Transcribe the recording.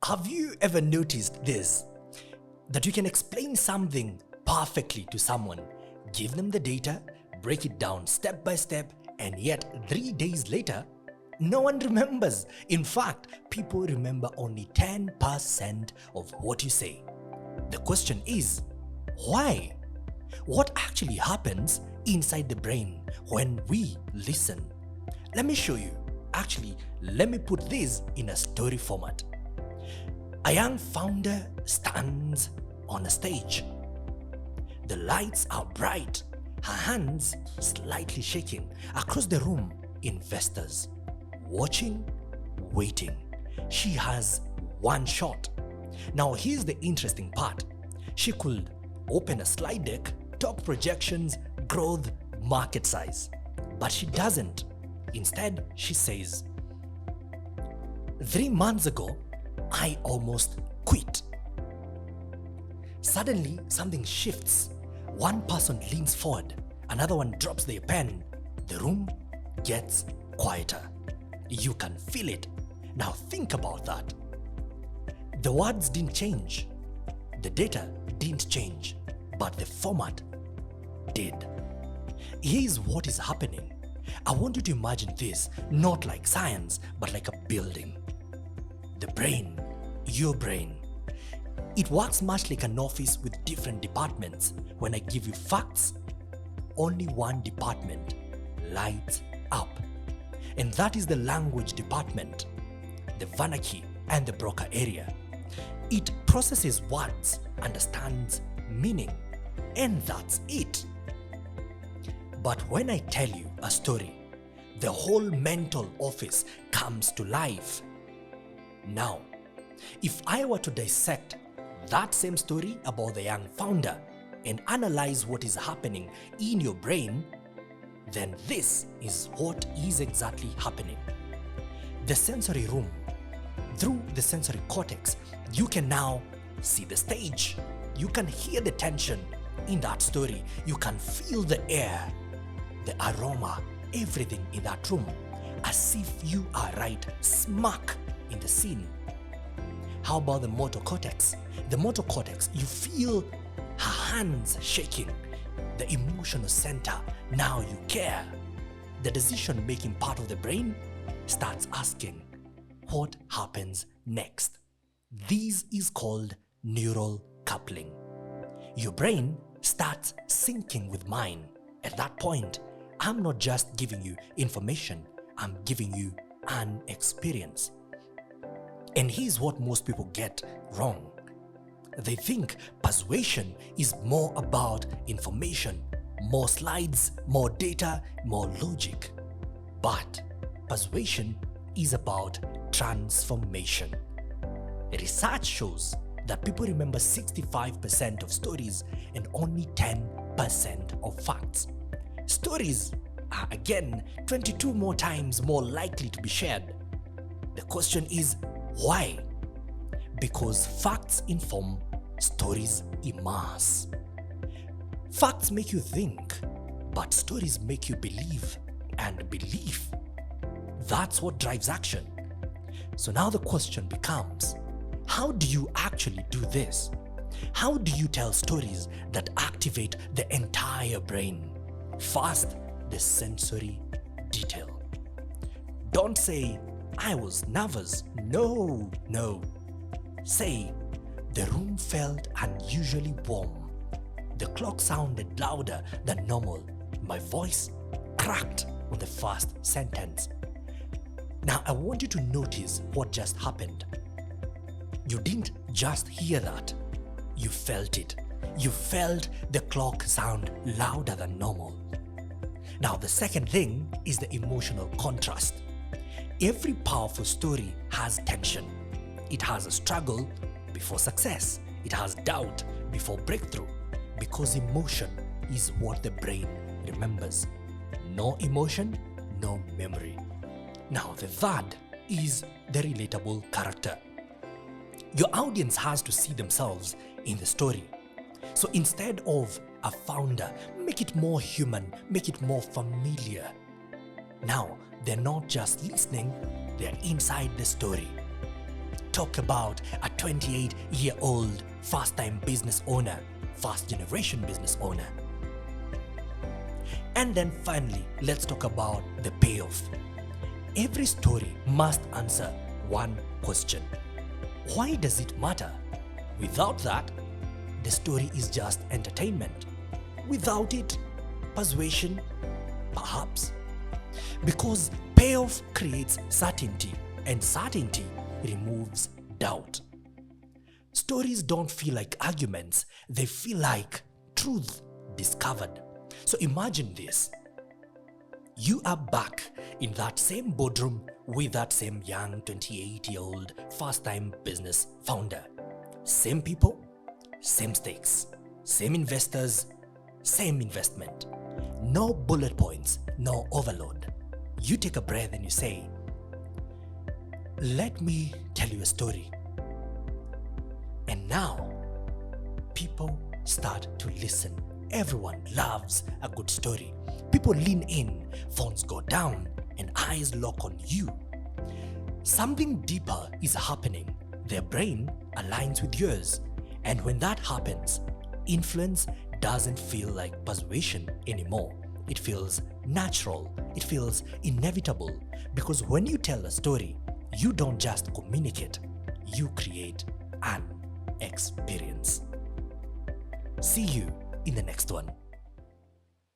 Have you ever noticed this? That you can explain something perfectly to someone, give them the data, break it down step by step, and yet 3 days later, no one remembers. In fact, people remember only 10% of what you say. The question is, why? What actually happens inside the brain when we listen? Let me show you. Actually, let me put this in a story format. A young founder stands on a stage. The lights are bright, her hands slightly shaking. Across the room, investors watching, waiting. She has one shot. Now here's the interesting part. She could open a slide deck, talk projections, growth, market size. But she doesn't. Instead, she says, 3 months ago, I almost quit. Suddenly, something shifts. One person leans forward, another one drops their pen. The room gets quieter. You can feel it. Now think about that. The words didn't change. The data didn't change, but the format did. Here's what is happening. I want you to imagine this not like science, but like a building. The brain, your brain. It works much like an office with different departments. When I give you facts, only one department lights up. And that is the language department, the vernacular and the broker area. It processes words, understands meaning, and that's it. But when I tell you a story, the whole mental office comes to life. Now, if I were to dissect that same story about the young founder and analyze what is happening in your brain, then this is what is exactly happening. The sensory room. Through the sensory cortex, you can now see the stage. You can hear the tension in that story. You can feel the air, the aroma, everything in that room, as if you are right smack in the scene. How about the motor cortex? The motor cortex, you feel her hands shaking. The emotional center, now you care. The decision-making part of the brain starts asking, what happens next? This is called neural coupling. Your brain starts syncing with mine. At that point, I'm not just giving you information, I'm giving you an experience. And here's what most people get wrong. They think persuasion is more about information, more slides, more data, more logic. But persuasion is about transformation. Research shows that people remember 65% of stories and only 10% of facts. Stories are again 22 more times more likely to be shared. The question is, why? Because facts inform, stories immerse. Facts make you think, but stories make you believe, and belief, that's what drives action. So now the question becomes, how do you actually do this? How do you tell stories that activate the entire brain? First, the sensory detail. Don't say, I was nervous. No. Say, the room felt unusually warm. The clock sounded louder than normal. My voice cracked on the first sentence. Now I want you to notice what just happened. You didn't just hear that. You felt it. You felt the clock sound louder than normal. Now the second thing is the emotional contrast. Every powerful story has tension. It has a struggle before success. It has doubt before breakthrough. Because emotion is what the brain remembers. No emotion, no memory. Now the third is the relatable character. Your audience has to see themselves in the story. So instead of a founder, make it more human, make it more familiar. Now, they're not just listening, they're inside the story. talk about a 28-year-old first-time business owner, first-generation business owner. And then finally, let's talk about the payoff. Every story must answer one question. Why does it matter? Without that, the story is just entertainment. Without it, persuasion, perhaps. Because payoff creates certainty, and certainty removes doubt. Stories don't feel like arguments, they feel like truth discovered. So imagine this. You are back in that same boardroom with that same young 28-year-old first-time business founder. Same people, same stakes, same investors, same investment. No bullet points, no overload. You take a breath and you say, let me tell you a story. And now, people start to listen. Everyone loves a good story. People lean in, phones go down, and eyes lock on you. Something deeper is happening. Their brain aligns with yours. And when that happens, influence doesn't feel like persuasion anymore. It feels natural. It feels inevitable. Because when you tell a story, you don't just communicate, you create an experience. See you in the next one.